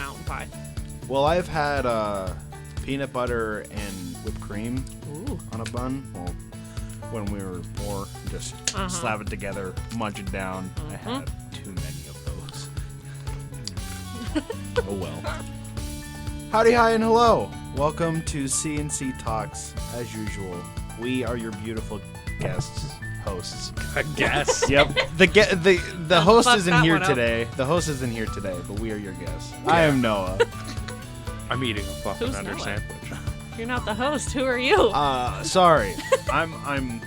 mountain pie. Well, I've had peanut butter and whipped cream on a bun. Well, when we were poor, just slap it together, munch it down. I had too many of those. Oh well. Howdy, hi, and hello. Welcome to CNC Talks. As usual, we are your beautiful hosts. I guess. Yep. The host fuck isn't that here one up. today. The host isn't here today, but we are your guests. I am Noah. I'm eating a fucking Who's under Noah? sandwich. You're not the host. Who are you? Sorry. I'm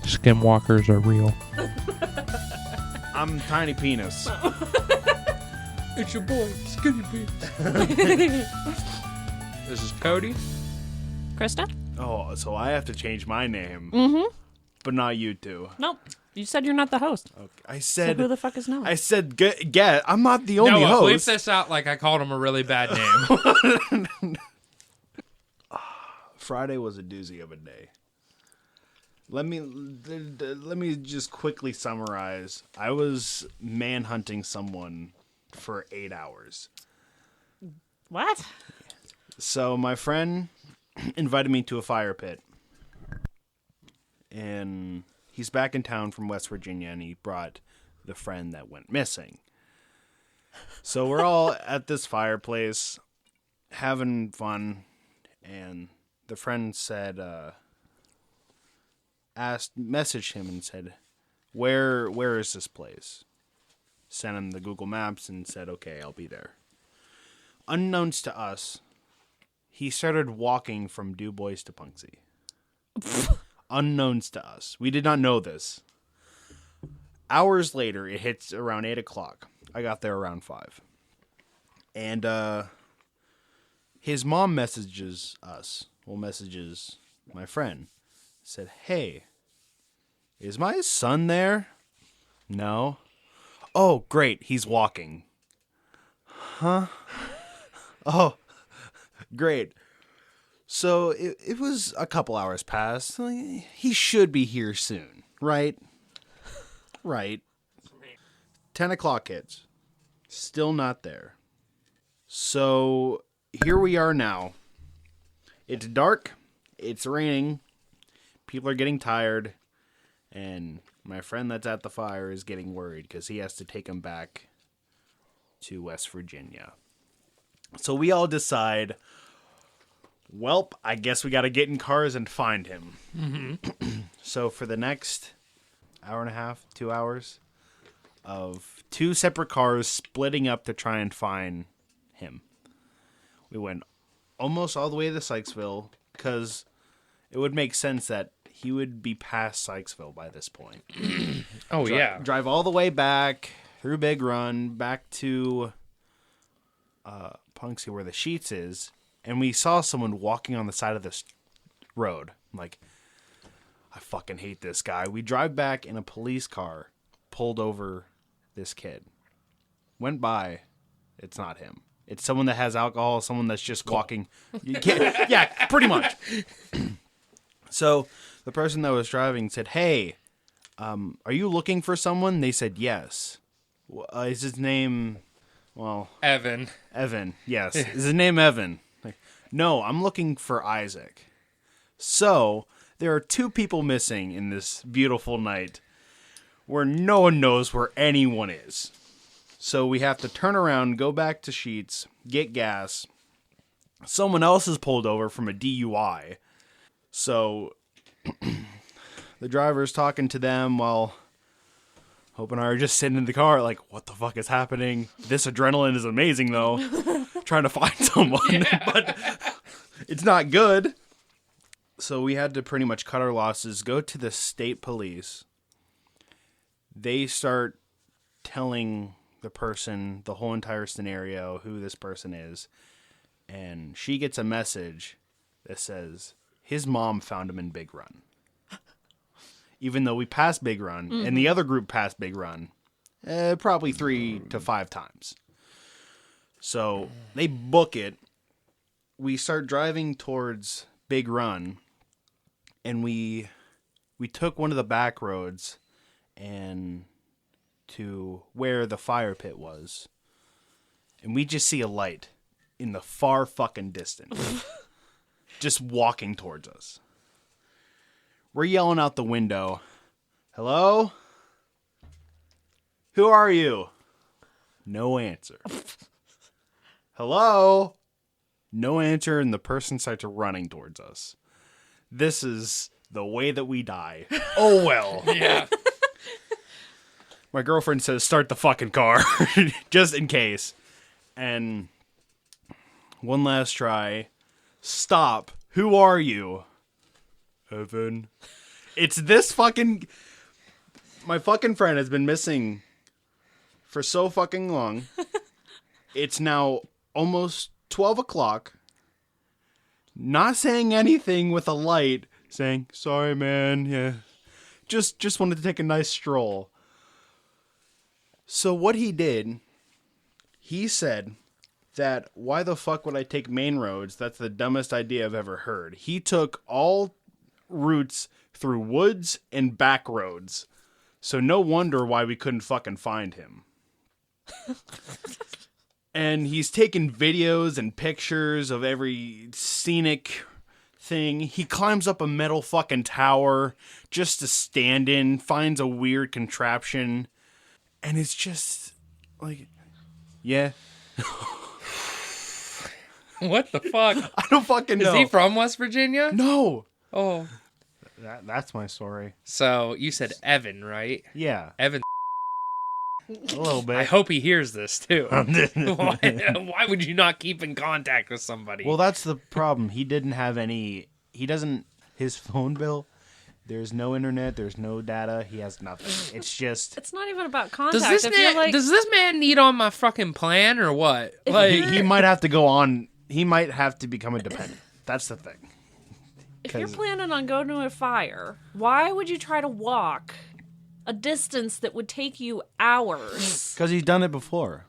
Skinwalkers are real. Tiny Penis. It's your boy, Skinny Pete. This is Cody. Krista? Oh, so I have to change my name. But not you two. Nope. You said you're not the host. Okay. I So said who the fuck is Noah? I said get. I'm not the only Noah, bleep host. this out like I called him a really bad name. Friday was a doozy of a day. Let me just quickly summarize. I was manhunting someone for 8 hours. What? So my friend invited me to a fire pit. And he's back in town from West Virginia, and he brought the friend that went missing. So we're all at this fireplace having fun, and the friend said, messaged him and said, where is this place? Sent him the Google Maps and said, okay, I'll be there. Unknowns to us, he started walking from Du Bois to Punxsutawney. Unknowns to us. We did not know this. Hours later, it hits around 8 o'clock. I got there around 5. And his mom messages us. Well, messages my friend. Said, hey, is my son there? No. Oh, great. He's walking. Huh? Oh, great. So it was a couple hours past. He should be here soon, right? Right. 10 o'clock hits. Still not there. So here we are now. It's dark. It's raining. People are getting tired. And my friend that's at the fire is getting worried because he has to take him back to West Virginia. So we all decide, welp, I guess we got to get in cars and find him. Mm-hmm. So for the next hour and a half, 2 hours of 2 separate cars splitting up to try and find him. We went almost all the way to Sykesville because it would make sense that he would be past Sykesville by this point. Oh, yeah. Drive all the way back through Big Run, back to Punxsutawney where the Sheets is. And we saw someone walking on the side of this road. I'm like, I fucking hate this guy. We drive back in a police car, pulled over this kid. Went by. It's not him. It's someone that has alcohol, someone that's just walking. You can't, yeah, pretty much. So the person that was driving said, hey, are you looking for someone? They said, yes. Is his name, well... Evan. Evan, yes. Is his name Evan? No, I'm looking for Isaac. So, there are 2 people missing in this beautiful night where no one knows where anyone is. So we have to turn around, go back to Sheets, get gas. Someone else is pulled over from a DUI. So, the driver's talking to them while Hope and I are just sitting in the car like, what the fuck is happening? This adrenaline is amazing, though. Trying to find someone, but it's not good. So we had to pretty much cut our losses, go to the state police. They start telling the person the whole entire scenario, who this person is. And she gets a message that says his mom found him in Big Run. Even though we passed Big Run, and the other group passed Big Run, probably 3 to 5 times. So they book it. We start driving towards Big Run, and we took one of the back roads and to where the fire pit was, and we just see a light in the far fucking distance. Just walking towards us. We're yelling out the window, "Hello? Who are you?" No answer. "Hello?" No answer, and the person starts running towards us. This is the way that we die. Oh well. Yeah. My girlfriend says, "Start the fucking car," just in case. And one last try. "Stop. Who are you?" "Evan." It's this fucking... My fucking friend has been missing for so fucking long. It's now almost 12 o'clock. Not saying anything with a light. Saying, "Sorry, man. Yeah. Just wanted to take a nice stroll." So what he did, he said that, "Why the fuck would I take main roads? That's the dumbest idea I've ever heard." He took all routes through woods and back roads. So no wonder why we couldn't fucking find him. And he's taken videos and pictures of every scenic thing. He climbs up a metal fucking tower just to stand in, finds a weird contraption. And it's just like, yeah. What the fuck? I don't fucking know. Is he from West Virginia? No. Oh. That's my story. So you said Evan, right? Yeah. Evan. A little bit. I hope he hears this too. Why would you not keep in contact with somebody? Well, that's the problem. He didn't have any... He doesn't... His phone bill, there's no internet, there's no data. He has nothing. It's just... It's not even about does contact. this man need on my fucking plan or what? Like, He might have to go on... He might have to become independent. That's the thing. If you're planning on going to a fire, why would you try to walk a distance that would take you hours? Because he's done it before.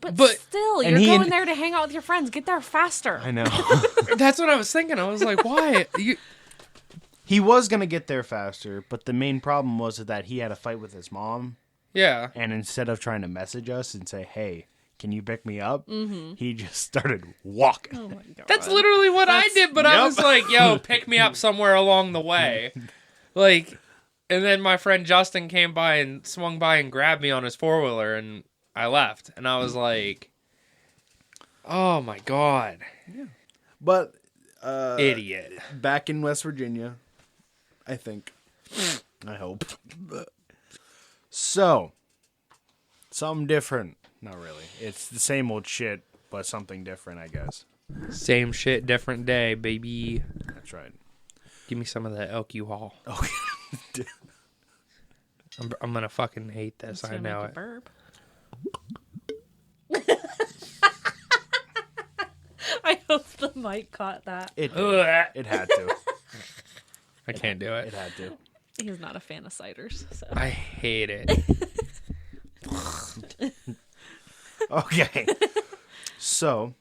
But But- still, and you're he going and- there to hang out with your friends. Get there faster. I know. that's what I was thinking. I was like, why? He was going to get there faster, but the main problem was that he had a fight with his mom. Yeah. And instead of trying to message us and say, "Hey, can you pick me up?" He just started walking. Oh my god. That's literally what I did, but I Yep. was like, yo, pick me up somewhere along the way. Like, and then my friend Justin came by and swung by and grabbed me on his four-wheeler, and I left. And I was like, oh my god. But Idiot. back in West Virginia, I think. I hope. So, something different. Not really. It's the same old shit, but something different, I guess. Same shit, different day, baby. That's right. Give me some of that elk U-Haul. Okay. I'm gonna fucking hate this. It's I gonna know make it. you burp. I hope the mic caught that. It Ugh. had to. I can't do It it. had to. He's not a fan of ciders, so. I hate it. Okay. So,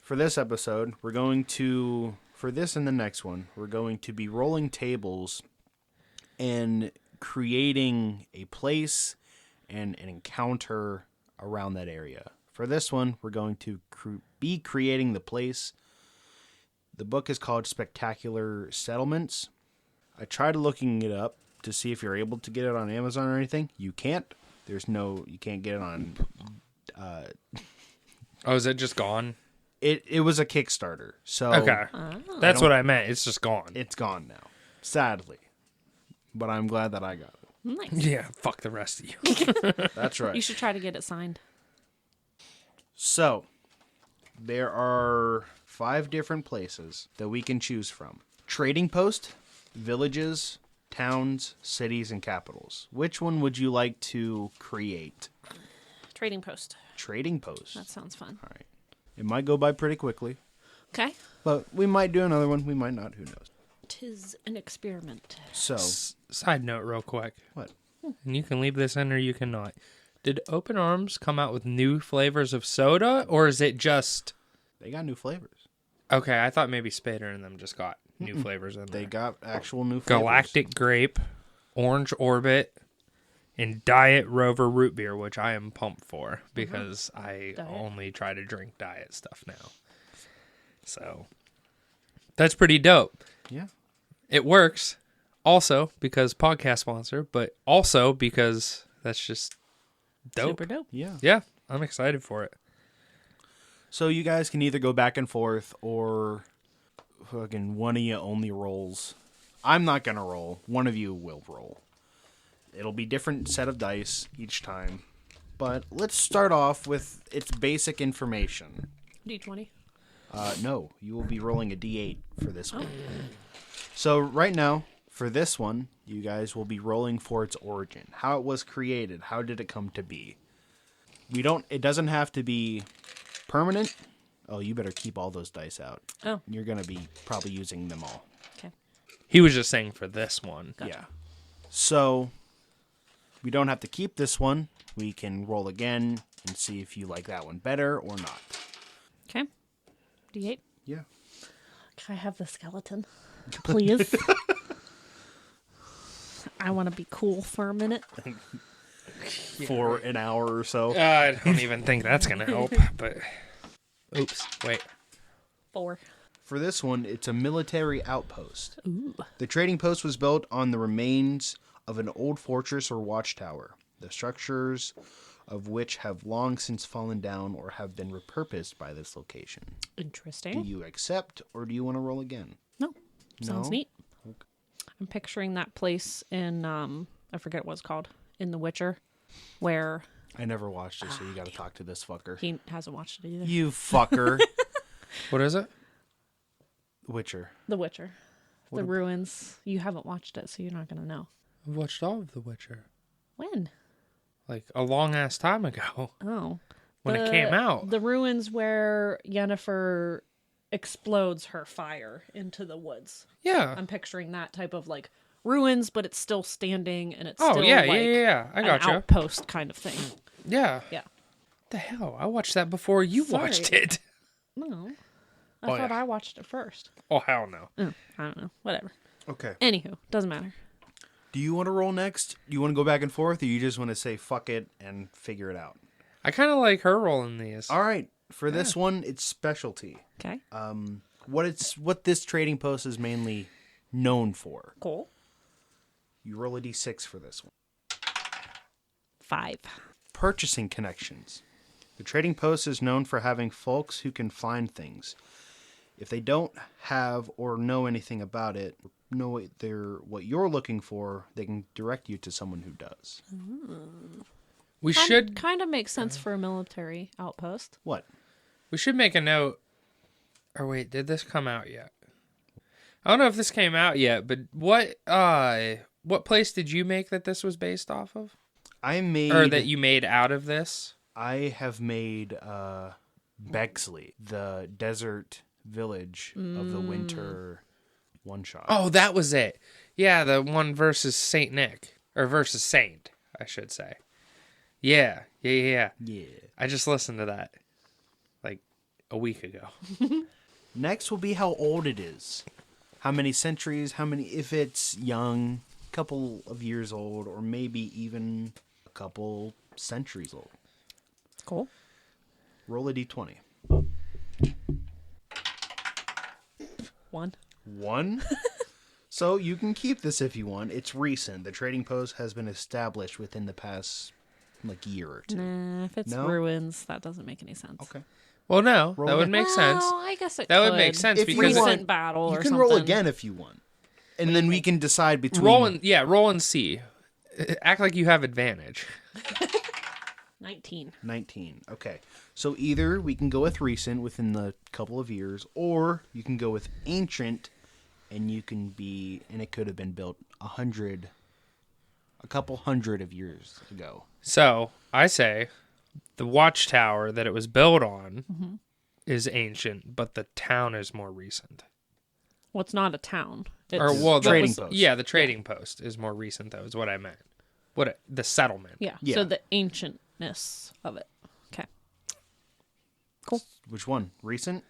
for this episode, we're going to, for this and the next one, we're going to be rolling tables and creating a place and an encounter around that area. For this one, we're going to be creating the place. The book is called Spectacular Settlements. I tried looking it up to see if you're able to get it on Amazon or anything. You can't. You can't get it on... Oh, is it just gone? It was a Kickstarter, so Okay. That's what I meant. It's just gone. it's gone now, sadly. But I'm glad that I got it. Nice. Yeah, fuck the rest of you. That's right. You should try to get it signed. So, there are 5 different places that we can choose from. Trading post, villages, towns, cities, and capitals. Which one would you like to create? Trading post. Trading post. That sounds fun. All right. It might go by pretty quickly, Okay. but we might do another one. We might not. Who knows? 'Tis an experiment. So, Side note, real quick. what? And you can leave this in or you cannot. Did Open Arms come out with new flavors of soda, or is it just... They got new flavors. Okay, I thought maybe Spader and them just got new flavors in They there. got actual new flavors. Galactic Grape, Orange Orbit, and Diet Rover root beer, which I am pumped for because I only try to drink diet stuff now. So that's pretty dope. Yeah. It works also because podcast sponsor, but also because that's just dope. Super dope. Yeah. Yeah, I'm excited for it. So you guys can either go back and forth or fucking one of you only rolls. I'm not going to roll. One of you will roll. It'll be different set of dice each time. But let's start off with its basic information. D20. No, you will be rolling a D8 for this one. So right now, for this one, you guys will be rolling for its origin. How it was created. How did it come to be? It doesn't have to be permanent. Oh, you better keep all those dice out. Oh. You're going to be probably using them all. Okay. He was just saying for this one. Gotcha. Yeah. So we don't have to keep this one. We can roll again and see if you like that one better or not. Okay. D8. Yeah. Can I have the skeleton? Please. I want to be cool for a minute. For an hour or so. I don't even think that's going to help, but... Oops, wait. 4. For this one, it's a military outpost. Ooh. The trading post was built on the remains of an old fortress or watchtower, the structures of which have long since fallen down or have been repurposed by this location. Interesting. Do you accept, or do you want to roll again? No. Sounds No? neat. I'm picturing that place in, I forget what it's called, in The Witcher, where I never watched it, so you got to talk to this fucker. he hasn't watched it either. You fucker. What is it? Witcher. The Witcher. The ruins. You haven't watched it, so you're not going to know. I've watched all of The Witcher. When? Like, a long-ass time ago. Oh. When it came out. The ruins where Yennefer explodes her fire into the woods. Yeah. I'm picturing that type of, like, ruins, but it's still standing, and it's Oh, still, yeah, like, yeah. I an gotcha. outpost kind of thing. Yeah. Yeah. The hell? I watched that before you Sorry. watched it. No. I Oh, thought yeah. I watched it first. Oh, hell no. I don't know. Whatever. Okay. Anywho, doesn't matter. Do you want to roll next? Do you want to go back and forth, or you just want to say fuck it and figure it out? I kind of like her rolling these. All right. For this one, it's specialty. Okay. What this trading post is mainly known for. Cool. You roll a d6 for this one. 5. Purchasing connections. The trading post is known for having folks who can find things. If they don't have or know anything about it, know what you're looking for, they can direct you to someone who does. We should Kind of makes sense for a military outpost. What? make a note. Or wait, did this come out yet? I don't know if this came out yet, but what place did you make that this was based off of? Or that you made out of this? I have made Bexley, the desert village of the winter one-shot. Oh, that was it. Yeah, the one versus Saint Nick. Or versus Saint, I should say. Yeah. Yeah. I just listened to that like a week ago. Next will be how old it is. How many centuries, if it's young, a couple of years old, or maybe even a couple centuries old. Cool. Roll a d20. 1. 1? So you can keep this if you want. It's recent. The trading post has been established within the past year or two. Nah, if it's No? ruins, that doesn't make any sense. Okay. Well, no, Roll that would again. make sense. Well, I guess it That could. would make sense If you because want- Recent battle You or can something. roll again if you want. And then we can decide between... roll and see. Act like you have advantage. 19. 19. Okay. So either we can go with recent within the couple of years, or you can go with ancient, and it could have been built a couple hundred of years ago. So I say the watchtower that it was built on is ancient, but the town is more recent. Well, it's not a town. It's The trading post. Yeah, the trading post is more recent, though, is what I meant. The settlement. Yeah. Yeah. So the ancientness of it. Okay. Cool. Which one? Recent?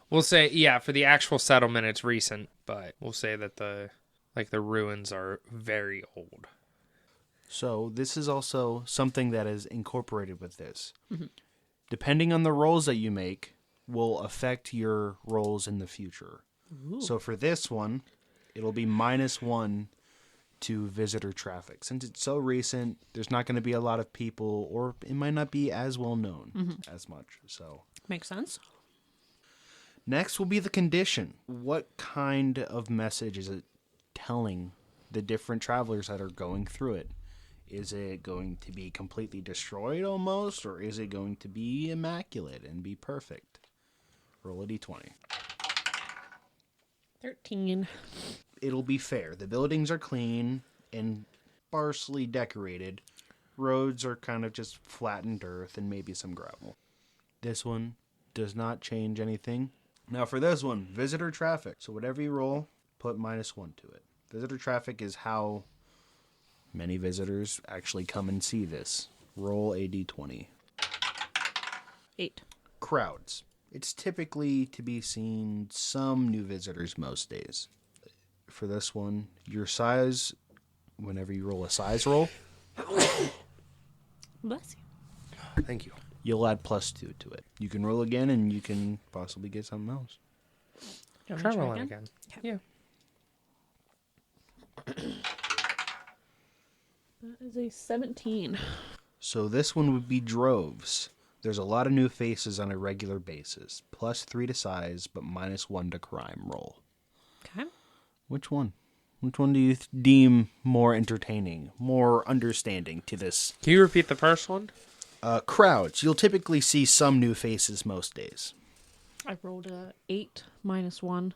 We'll say, yeah, for the actual settlement, it's recent, but we'll say that the ruins are very old. So this is also something that is incorporated with this. Depending on the rolls that you make will affect your rolls in the future. Ooh. So for this one, it'll be -1 to visitor traffic. Since it's so recent, there's not going to be a lot of people, or it might not be as well known as much. So Makes sense. next will be the condition. What kind of message is it telling the different travelers that are going through it? Is it going to be completely destroyed almost, or is it going to be immaculate and be perfect? Roll a d20. 13. It'll be fair. The buildings are clean and sparsely decorated. Roads are kind of just flattened earth and maybe some gravel. This one does not change anything. Now for this one, visitor traffic. So whatever you roll, put -1 to it. Visitor traffic is how many visitors actually come and see this. Roll a d20. 8. Crowds. It's typically to be seen some new visitors most days. For this one, your size, whenever you roll a size roll, Bless you. thank you, you'll add +2 to it. You can roll again and you can possibly get something else. Do you want me Try to rolling again. Yeah. That is a 17. So this one would be droves. There's a lot of new faces on a regular basis. +3 to size, but -1 to crime roll. Okay. Which one? Which one do you deem more entertaining, more understanding to this? Can you repeat the first one? Crowds. You'll typically see some new faces most days. I rolled a 8 -1,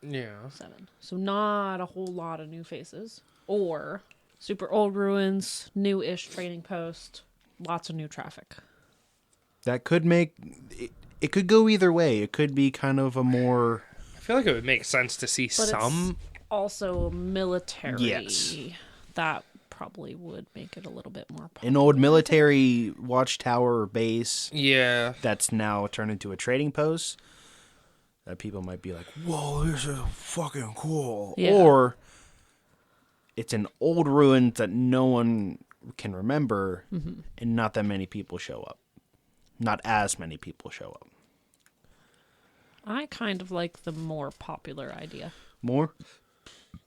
Yeah. 7. So not a whole lot of new faces. Or super old ruins, new-ish trading post, lots of new traffic. That could make... It could go either way. It could be kind of a more... I feel like it would make sense to see But some. it's also military. Yes. That probably would make it a little bit more popular. An old military watchtower or base Yeah. that's now turned into a trading post. That people might be like, whoa, this is fucking cool. Yeah. Or it's an old ruin that no one can remember and not that many people show up. Not as many people show up. I kind of like the more popular idea. More?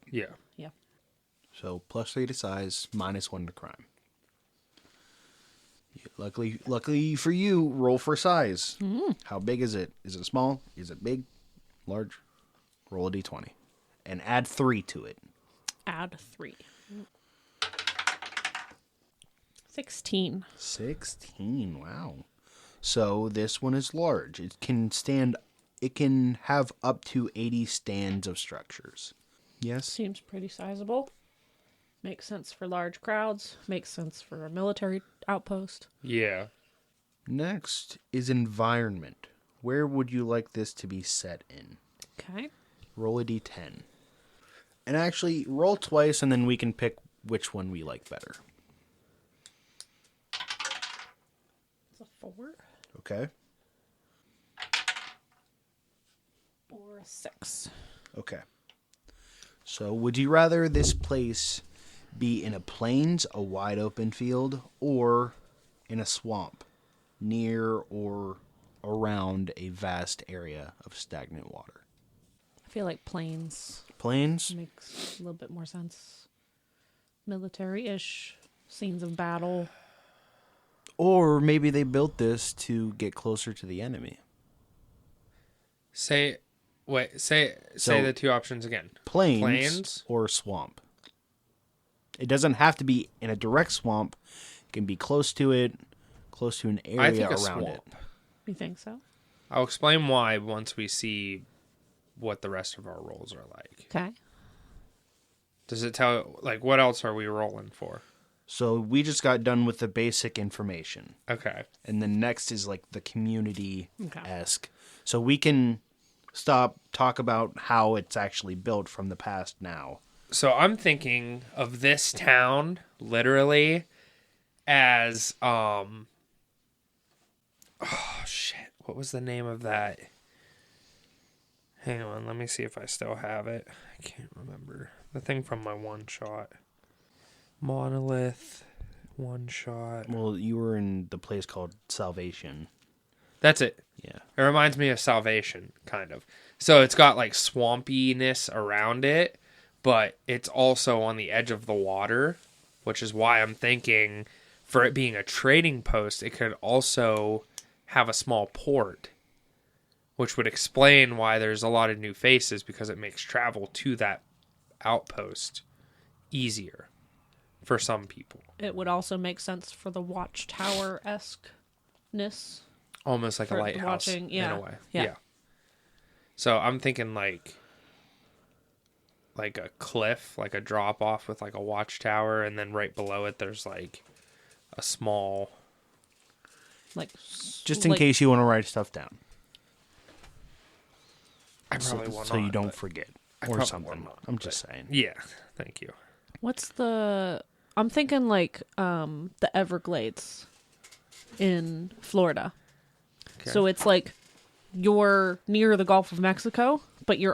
Yeah. Yeah. So +3 to size, -1 to crime. Luckily for you, roll for size. How big is it? Is it small? Is it big? Large? Roll a d20. And add 3 to it. Add 3. 16. 16, wow. So this one is large. It can have up to 80 stands of structures. Yes? Seems pretty sizable. Makes sense for large crowds. Makes sense for a military outpost. Yeah. Next is environment. Where would you like this to be set in? Okay. Roll a d10. And actually, roll twice and then we can pick which one we like better. It's a 4 Okay? or a 6. Okay. So, would you rather this place be in a plains, a wide open field, or in a swamp, near or around a vast area of stagnant water? I feel like plains Plains? makes a little bit more sense. Military-ish. Scenes of battle. Or maybe they built this to get closer to the enemy. Say So- the two options again. Plains, Plains? or swamp. It doesn't have to be in a direct swamp. It can be close to it, close to an area I think a around swamp. it. You think so? I'll explain why once we see what the rest of our rolls are like. Okay. Does it tell, like, what else are we rolling for? So we just got done with the basic information. Okay. And then next is like the community-esque. Okay. So we can talk about how it's actually built from the past now. So I'm thinking of this town literally as oh shit, what was the name of that? Hang on, let me see if I still have it. I can't remember. The thing from my one shot. Monolith, one shot. Well, you were in the place called Salvation. That's it. Yeah. It reminds me of Salvation, kind of. So it's got like swampiness around it, but it's also on the edge of the water, which is why I'm thinking for it being a trading post, it could also have a small port, which would explain why there's a lot of new faces, because it makes travel to that outpost easier for some people. It would also make sense for the watchtower-esque-ness. Almost like a For lighthouse watching, in yeah. a way. Yeah. So I'm thinking like a cliff, like a drop off with like a watchtower, and then right below it there's like a small, Like, Just in case you want to write stuff down. I probably will so not, you don't but- forget I or probably something. will not, I'm just saying. Yeah, thank you. What's the... I'm thinking like the Everglades in Florida. Okay. So it's like you're near the Gulf of Mexico, but you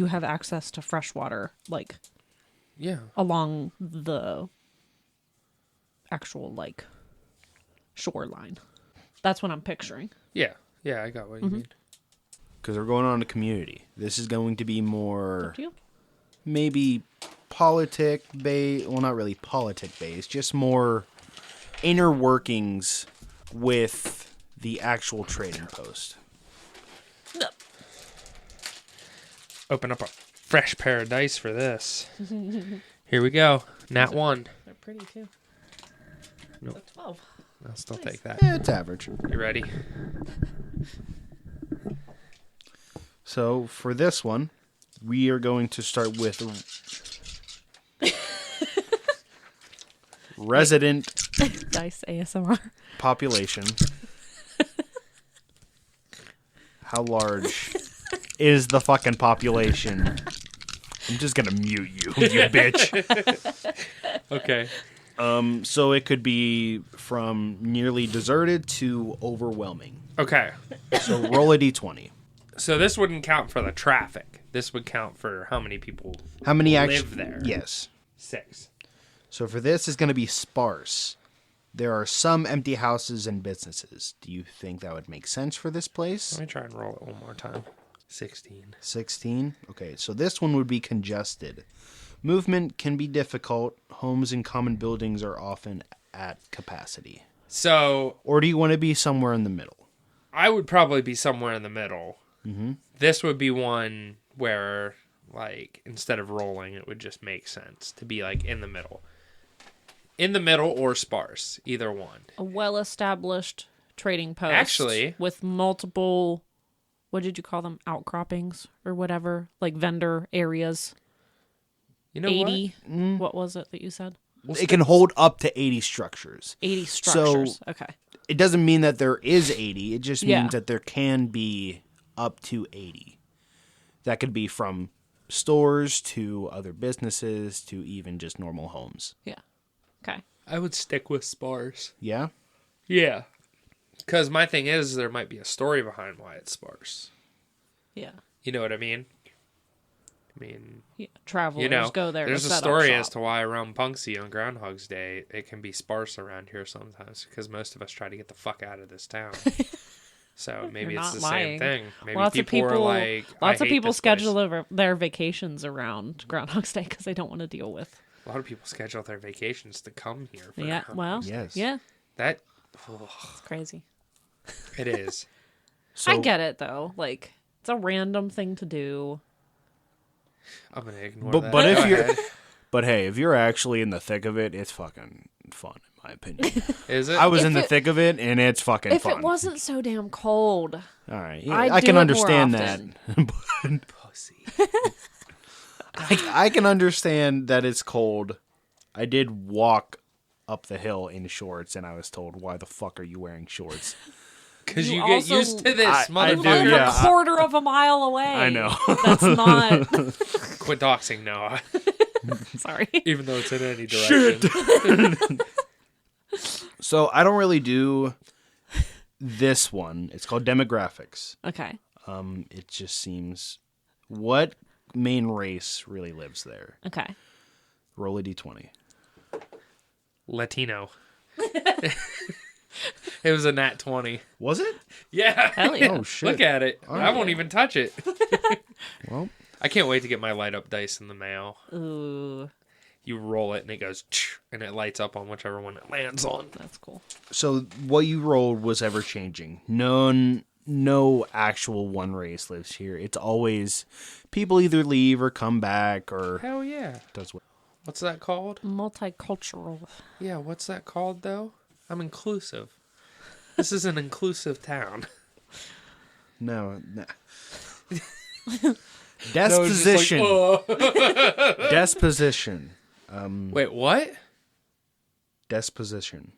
have access to fresh water, like Yeah. along the actual like shoreline. That's what I'm picturing. Yeah, I got what you mean. Because we're going on to community. This is going to be more Up to you. maybe politic-based. Well, not really politic-based. Just more inner workings with the actual trading post. Open up a fresh pair of dice for this. Here we go. Nat 1. They're pretty too. Nope. It's a 12. I'll still take that. Yeah, it's average. You ready? So for this one, we are going to start with resident Dice ASMR. population. How large is the fucking population? I'm just gonna mute you, you bitch. Okay. So it could be from nearly deserted to overwhelming. Okay. So roll a d20. So this wouldn't count for the traffic. This would count for how many people How many live actually there. Yes. 6. So for this is going to be sparse. There are some empty houses and businesses. Do you think that would make sense for this place? Let me try and roll it one more time. 16. 16. Okay, so this one would be congested. Movement can be difficult. Homes and common buildings are often at capacity. So Or do you want to be somewhere in the middle? I would probably be somewhere in the middle. Mm-hmm. This would be one where, like, instead of rolling, it would just make sense to be, like, in the middle. In the middle or sparse, either one. A well-established trading post. Actually- with multiple, what did you call them? Outcroppings or whatever, like vendor areas. You know 80. What was it that you said? It can hold up to 80 structures. 80 structures. Okay. It doesn't mean that there is 80. It just means Yeah. that there can be up to 80. That could be from stores to other businesses to even just normal homes. Yeah. Okay. I would stick with sparse. Yeah? Yeah. Because my thing is, there might be a story behind why it's sparse. Yeah. You know what I mean? I mean, Yeah. Travelers you know, go there. there's to a set up story shop. as to why around Punxsutawney on Groundhog's Day, it can be sparse around here sometimes because most of us try to get the fuck out of this town. So maybe You're it's not the lying. same thing. Maybe Lots of people are like, lots I of hate people this place. schedule their vacations around Groundhog's Day because they don't want to deal with. A lot of people schedule their vacations to come here. For Yeah. Well. Yes. Yeah. that It's crazy. it is. So, I get it though. Like it's a random thing to do. I'm gonna ignore But- that. but if Go you're- ahead. but hey, if you're actually in the thick of it, it's fucking fun, in my opinion. Is it? I was If in the it- thick of it, and it's fucking If fun. it wasn't so damn cold, All right. Yeah, I'd I do can it more understand that. often. pussy. I can understand that it's cold. I did walk up the hill in shorts, and I was told, "Why the fuck are you wearing shorts?" Because You you get also- used to this, I motherfucker. do, live yeah. a quarter of a mile away. I know. That's not. Quit doxing Noah, Sorry. even though it's in any direction. So I don't really do this one. It's called demographics. Okay. It just seems what main race really lives there. Okay. Roll a d20. Latino. It was a nat 20. Was it? Yeah. Hell yeah. Oh, shit. Look at it. I won't even touch it. Well, I can't wait to get my light up dice in the mail. Ooh, You roll it and it goes, and it lights up on whichever one it lands on. that's cool. so what you rolled was ever changing. No actual one race lives here. It's always people either leave or come back or Hell yeah. does what. What's that called? Multicultural. Yeah, what's that called, though? I'm inclusive. This is an inclusive town. No. Disposition. Disposition. Wait, what? Disposition.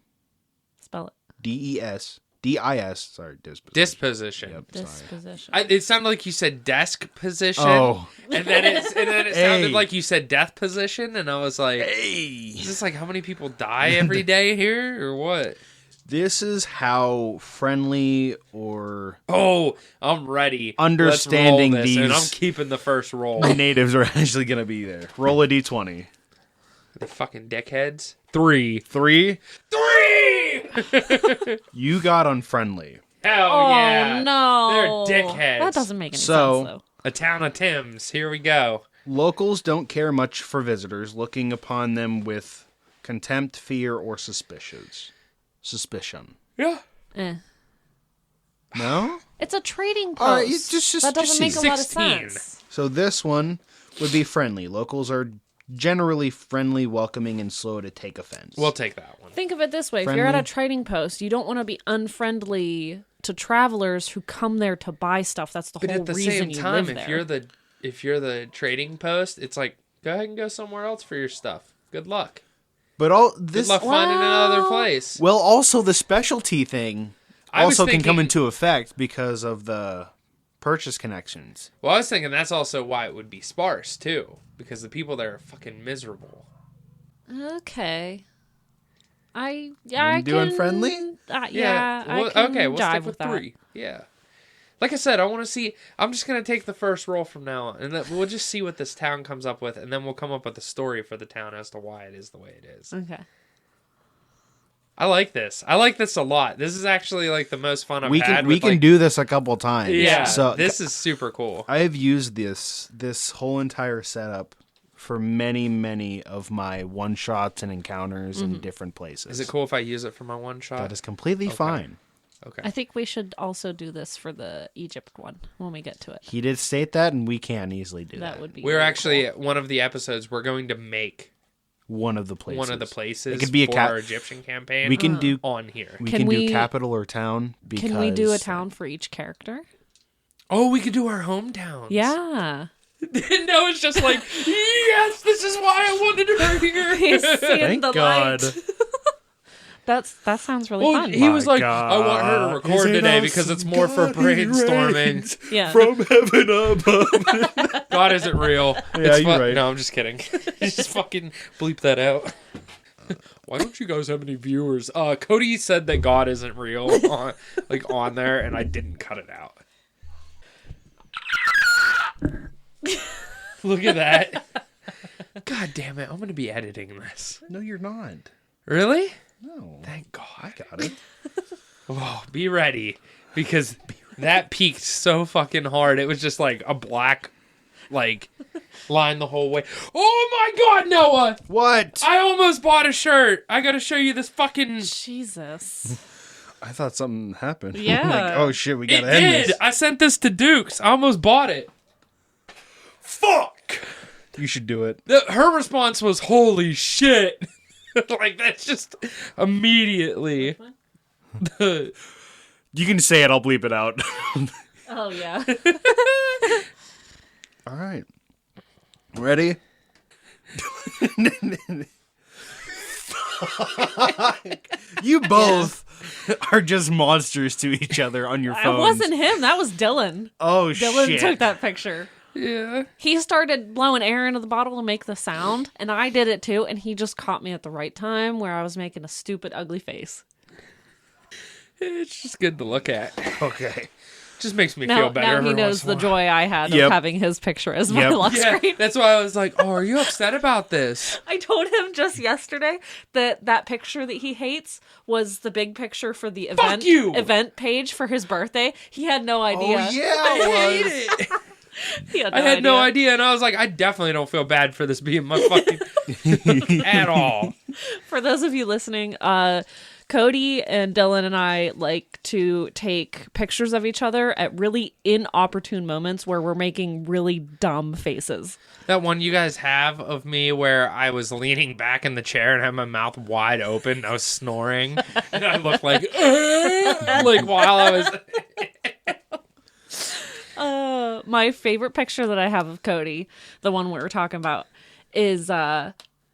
Spell it. DES. Sorry, disposition. Disposition. Yep, sorry. Disposition. It sounded like you said desk position. Oh. And then it sounded Hey. like you said death position, and I was like, Hey. is this like how many people die every day here, or what? This is how friendly or Oh, I'm ready. Understanding Let's roll this, and I'm these- keeping the first roll. natives are actually going to be there. Roll a d20. The fucking dickheads. 3. 3. 3! You got unfriendly. Hell Oh yeah. no, They're dickheads. That doesn't make any So- sense though. A town of Tims. Here we go. Locals don't care much for visitors, looking upon them with contempt, fear, or suspicion. Yeah. No? It's a trading post. All right, just that doesn't make a lot of 16. sense. So this one would be friendly. Locals are generally friendly, welcoming, and slow to take offense. We'll take that one. Think of it this way: if you're at a Friendly. trading post, you don't want to be unfriendly to travelers who come there to buy stuff. That's the But whole at the reason same you time, live if there. you're the trading post, it's like go ahead and go somewhere else for your stuff. Good luck. but all Good this luck finding another Well- place. well, also the specialty thing I was also can come thinking- into effect because of the purchase connections. Well, I was thinking that's also why it would be sparse too, because the people there are fucking miserable. Okay. I doing can, friendly? Yeah. Well, I can okay, we'll jive stick with that. 3. Yeah. Like I said, I want to see. I'm just gonna take the first roll from now on, and then we'll just see what this town comes up with, and then we'll come up with a story for the town as to why it is the way it is. Okay. I like this. I like this a lot. This is actually like the most fun I've We had. can we with, can like, do this a couple times. Yeah. So this is super cool. I have used this whole entire setup for many of my one shots and encounters in different places. Is it cool if I use it for my one shot? That is completely fine. Okay. I think we should also do this for the Egypt one when we get to it. He did state that, and we can easily do that. That would be. We're really actually cool. one of the episodes. We're going to make one of the places. one of the places It could be a for our Egyptian campaign. We can do on here. we Can can we- do capital or town. Because Can we do a town for each character? Oh, we could do our hometowns. Yeah. No, it's just like, yes, this is why I wanted her here. He's seeing Thank the God. light. That sounds really Well, fun. he was My like, I want her to God. record Is it today us? because it's more for God, he brainstorming. reigns Yeah. from heaven above. God isn't real. Yeah, It's you're right. No, I'm just kidding. Just fucking bleep that out. Why don't you guys have any viewers? Cody said that God isn't real on there, and I didn't cut it out. Look at that. God damn it. I'm going to be editing this. No, you're not. Really? No, Thank God. got it. Oh, be ready. Because that peaked so fucking hard. It was just like a black, line the whole way. Oh my God, Noah! What? I almost bought a shirt. I gotta show you this fucking... Jesus. I thought something happened. Yeah. Like, oh shit, we It gotta end did! this. I sent this to Dukes. I almost bought it. Fuck! You should do it. Her response was, holy shit. That's just immediately. You can say it. I'll bleep it out. Oh yeah. All right. Ready? You both are just monsters to each other on your It phones. wasn't him. That was Dylan. Oh Dylan shit! took that picture. Yeah. He started blowing air into the bottle to make the sound, and I did it too, and he just caught me at the right time where I was making a stupid, ugly face. It's just good to look at. Okay. Just makes me feel better. Now he every knows once in a the while. joy I had Yep. of having his picture as my lock Yeah, screen. that's why I was like, "Oh, are you upset about this?" I told him just yesterday that picture that he hates was the big picture for the event page for his birthday. He had no idea. Oh yeah, it was. Hate it. He had I had no idea, and I was like, I definitely don't feel bad for this being my fucking at all. For those of you listening, Cody and Dylan and I like to take pictures of each other at really inopportune moments where we're making really dumb faces. That one you guys have of me where I was leaning back in the chair and had my mouth wide open, I was snoring, and I looked like while I was. My favorite picture that I have of Cody, the one we were talking about, is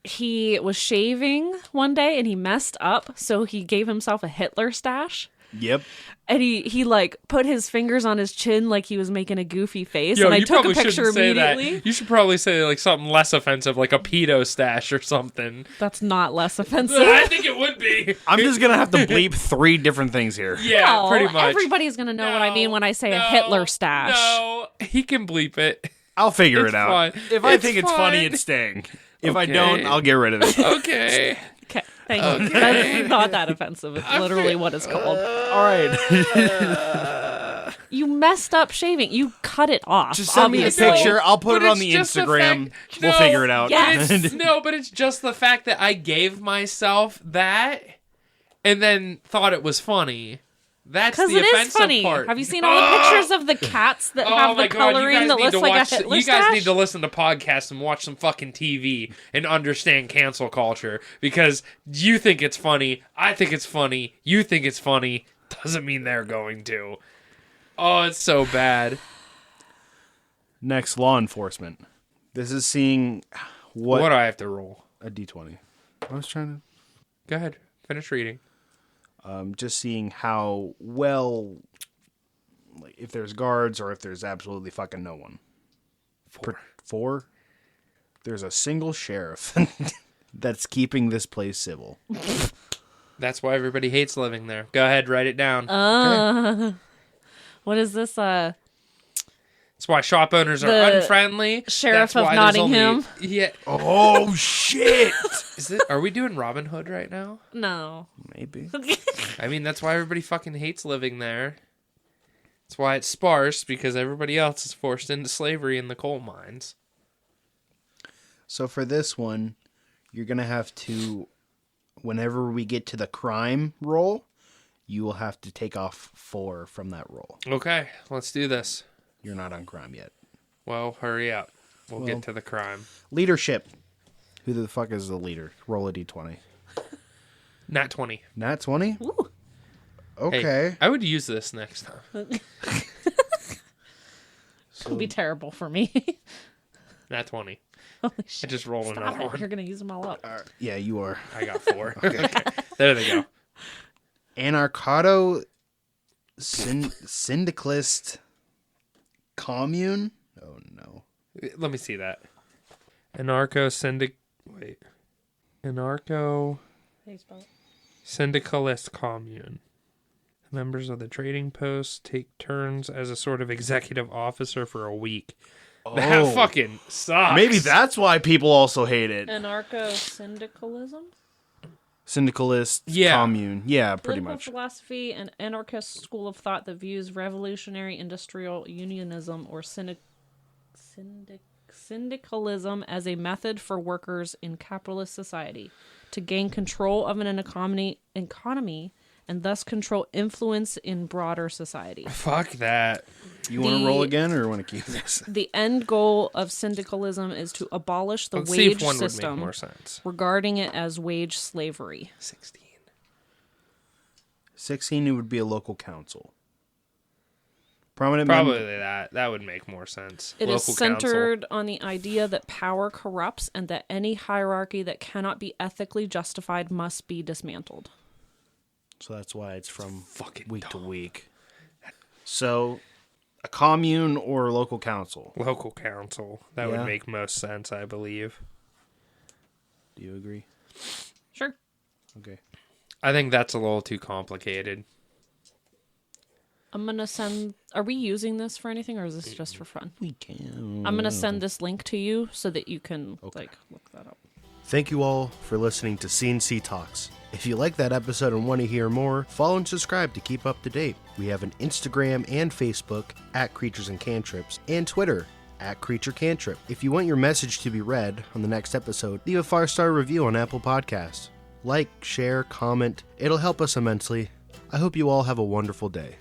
he was shaving one day and he messed up, so he gave himself a Hitler stash. Yep. And he like put his fingers on his chin like he was making a goofy face. Yo, and I you took a probably picture shouldn't say immediately. that. You should probably say like something less offensive, like a pedo stash or something. That's not less offensive. I think it would be. I'm just gonna have to bleep 3 different things here. Yeah, No, pretty much. Everybody's gonna know what I mean when I say a Hitler stash. No, he can bleep it. I'll figure It's it out. fine. If I It's think it's funny, fine. it's staying. If I Okay. don't, I'll get rid of it. Okay. Okay, thank you. That's not that offensive. It's literally what it's called. All right. You messed up shaving. You cut it off. Just send me a obviously. picture. I'll put But it on it's the just the Instagram. fact- We'll No, figure it out. yes. But it's just the fact that I gave myself that and then thought it was funny. That's the Because it is offensive funny. part. Have you seen all the pictures of the cats that Oh have my the God, you coloring guys that need looks to like watch. a Hitler You guys stash? need to listen to podcasts and watch some fucking TV and understand cancel culture because you think it's funny, I think it's funny, you think it's funny, doesn't mean they're going to. Oh, it's so bad. Next, law enforcement. This is seeing What what do I have to roll? a D20. I was trying Go ahead, finish reading. to just seeing how well, like, if there's guards or if there's absolutely fucking no one. 4. There's a single sheriff that's keeping this place civil. That's why everybody hates living there. Go ahead, write it down. What is this? That's why shop owners are The unfriendly. Sheriff That's why of there's Nottingham. Yeah. Oh shit! Are we doing Robin Hood right now? No. Maybe. I mean, that's why everybody fucking hates living there. That's why it's sparse, because everybody else is forced into slavery in the coal mines. So for this one, you're gonna have to, whenever we get to the crime roll, you will have to take off 4 from that roll. Okay, let's do this. You're not on crime yet. Well, hurry up. We'll Well- get to the crime. Leadership. Who the fuck is the leader? Roll a d20. Nat 20. Nat 20? Ooh. Okay. Hey, I would use this next time. It'll be terrible for me. Nat 20. Holy I shit. just rolled Stop another it. one. You're going to use them all up. Yeah, you are. I got 4. Okay. There they go. Anarchado Syndicalist Commune? Oh, no. Let me see that. Anarcho Syndicalist Commune. Members of the trading post take turns as a sort of executive officer for a week. That fucking sucks. Maybe that's why people also hate it. Anarcho-syndicalism? Syndicalist Yeah. Commune. Yeah, pretty Political much. philosophy and anarchist school of thought that views revolutionary industrial unionism or syndicalism as a method for workers in capitalist society to gain control of an economy and thus control influence in broader society. Fuck that. You want to The- roll again or want to keep this? The end goal of syndicalism is to abolish the Let's see if wage one would make system, more sense. regarding it as wage slavery. 16. 16, it would be a local council. Prominent Probably mem- that would make more sense. It is Local centered on the idea that power corrupts and that any hierarchy that cannot be ethically justified must be dismantled. So that's why it's from fucking week to dumb. week. So, a commune or local council. Local council. That Yeah. would make most sense, I believe. Do you agree? Sure. Okay. I think that's a little too complicated. I'm gonna send. Are we using this for anything, or is this just for fun? We can. I'm gonna send this link to you so that you can look that up. Thank you all for listening to CNC Talks. If you like that episode and want to hear more, follow and subscribe to keep up to date. We have an Instagram and Facebook at Creatures and Cantrips, and Twitter at Creature Cantrip. If you want your message to be read on the next episode, leave a 5-star review on Apple Podcasts. Like, share, comment. It'll help us immensely. I hope you all have a wonderful day.